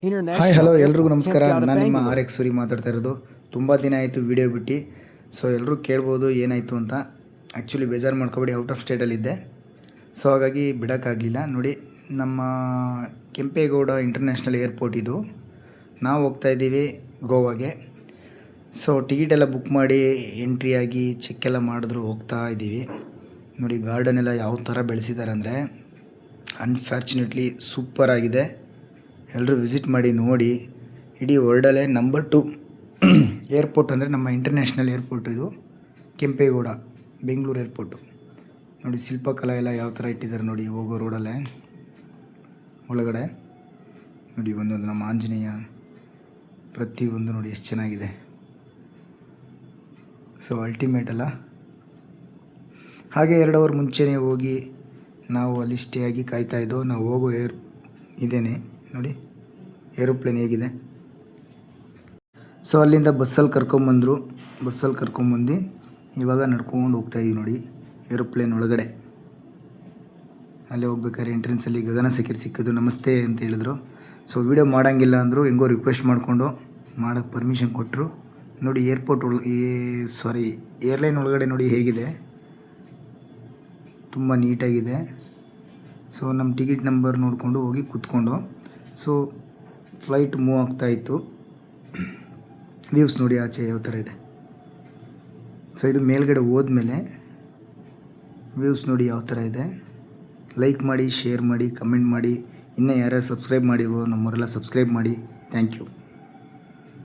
Hi hello ಎಲ್ರಿಗೂ ನಮಸ್ಕಾರ. ನಾನು ನಿಮ್ಮ RX ಸೂರಿ ಮಾತಾಡ್ತಾ ಇರೋದು. ತುಂಬ ದಿನ ಆಯಿತು ವಿಡಿಯೋ ಬಿಟ್ಟು. ಸೊ ಎಲ್ಲರೂ ಕೇಳ್ಬೋದು ಏನಾಯಿತು ಅಂತ. ಆ್ಯಕ್ಚುಲಿ ಬೇಜಾರು ಮಾಡ್ಕೊಬೇಡಿ, ಔಟ್ ಆಫ್ ಸ್ಟೇಟಲ್ಲಿದ್ದೆ. ಸೊ ಹಾಗಾಗಿ ಬಿಡೋಕ್ಕಾಗಲಿಲ್ಲ. ನೋಡಿ, ನಮ್ಮ ಕೆಂಪೇಗೌಡ ಇಂಟರ್ನ್ಯಾಷನಲ್ ಏರ್ಪೋರ್ಟ್ ಇದು. ನಾವು ಹೋಗ್ತಾಯಿದ್ದೀವಿ ಗೋವಾಗೆ. ಸೊ ಟಿಕೆಟ್ ಎಲ್ಲ ಬುಕ್ ಮಾಡಿ ಎಂಟ್ರಿ ಆಗಿ ಚೆಕ್ ಎಲ್ಲ ಮಾಡಿದ್ರು ಹೋಗ್ತಾ ಇದ್ದೀವಿ. ನೋಡಿ, ಗಾರ್ಡನ್ ಎಲ್ಲ ಯಾವ ಥರ ಬೆಳೆಸಿದ್ದಾರೆ ಅಂದರೆ ಅನ್ಫಾರ್ಚುನೇಟ್ಲಿ ಸೂಪರ್ ಆಗಿದೆ. ಎಲ್ಲರೂ ವಿಸಿಟ್ ಮಾಡಿ ನೋಡಿ. ಇಡೀ ವರ್ಲ್ಡಲ್ಲೇ ನಂಬರ್ 2 ಏರ್ಪೋರ್ಟ್ ಅಂದರೆ ನಮ್ಮ ಇಂಟರ್ನ್ಯಾಷನಲ್ ಏರ್ಪೋರ್ಟ್ ಇದು, ಕೆಂಪೇಗೌಡ ಬೆಂಗಳೂರು ಏರ್ಪೋರ್ಟು. ನೋಡಿ, ಶಿಲ್ಪಕಲಾ ಎಲ್ಲ ಯಾವ ಥರ ಇಟ್ಟಿದ್ದಾರೆ ನೋಡಿ, ಹೋಗೋ ರೋಡಲ್ಲೇ ಒಳಗಡೆ ನೋಡಿ. ಒಂದೊಂದು ನಮ್ಮ ಆಂಜನೇಯ ಪ್ರತಿಯೊಂದು ನೋಡಿ ಎಷ್ಟು ಚೆನ್ನಾಗಿದೆ. ಸೊ ಅಲ್ಟಿಮೇಟ್ ಅಲ್ಲ. ಹಾಗೆ 2 ಅವರ್ ಮುಂಚೆನೇ ಹೋಗಿ ನಾವು ಅಲ್ಲಿ ಸ್ಟೇ ಆಗಿ ಕಾಯ್ತಾಯಿದ್ದೋ. ನಾವು ಹೋಗೋ ಇದೇನೆ ನೋಡಿ, ಏರೋಪ್ಲೇನ್ ಹೇಗಿದೆ. ಸೊ ಅಲ್ಲಿಂದ ಬಸ್ಸಲ್ಲಿ ಕರ್ಕೊಂಬಂದು ಇವಾಗ ನಡ್ಕೊಂಡು ಹೋಗ್ತಾಯಿದ್ದೀವಿ ನೋಡಿ ಏರೋಪ್ಲೇನ್ ಒಳಗಡೆ. ಅಲ್ಲಿ ಹೋಗ್ಬೇಕಾದ್ರೆ ಎಂಟ್ರೆನ್ಸಲ್ಲಿ ಗಗನ ಸೆಕ್ಯೂರ್ ಸಿಕ್ಕಿದ್ದು, ನಮಸ್ತೆ ಅಂತ ಹೇಳಿದ್ರು. ಸೊ ವೀಡಿಯೋ ಮಾಡೋಂಗಿಲ್ಲ ಅಂದರು, ಹೆಂಗೋ ರಿಕ್ವೆಸ್ಟ್ ಮಾಡಿಕೊಂಡು ಮಾಡೋಕ್ಕೆ ಪರ್ಮಿಷನ್ ಕೊಟ್ಟರು. ನೋಡಿ ಏರ್ಲೈನ್ ಒಳಗಡೆ ನೋಡಿ ಹೇಗಿದೆ, ತುಂಬ ನೀಟಾಗಿದೆ. ಸೊ ನಮ್ಮ ಟಿಕೆಟ್ ನಂಬರ್ ನೋಡಿಕೊಂಡು ಹೋಗಿ ಕೂತ್ಕೊಂಡು, ಸೊ ಫ್ಲೈಟ್ ಮೂವ್ ಆಗ್ತಾಯಿತ್ತು. ವ್ಯೂಸ್ ನೋಡಿ ಆಚೆ ಯಾವ ಥರ ಇದೆ. ಸೊ ಇದು ಮೇಲ್ಗಡೆ ಹೋದ್ಮೇಲೆ ವ್ಯೂಸ್ ನೋಡಿ ಯಾವ ಥರ ಇದೆ. ಲೈಕ್ ಮಾಡಿ, ಶೇರ್ ಮಾಡಿ, ಕಮೆಂಟ್ ಮಾಡಿ. ಇನ್ನೂ ಯಾರ್ಯಾರು ಸಬ್ಸ್ಕ್ರೈಬ್ ಮಾಡಿವೋ ನಮ್ಮವರೆಲ್ಲ ಸಬ್ಸ್ಕ್ರೈಬ್ ಮಾಡಿ. Thank you.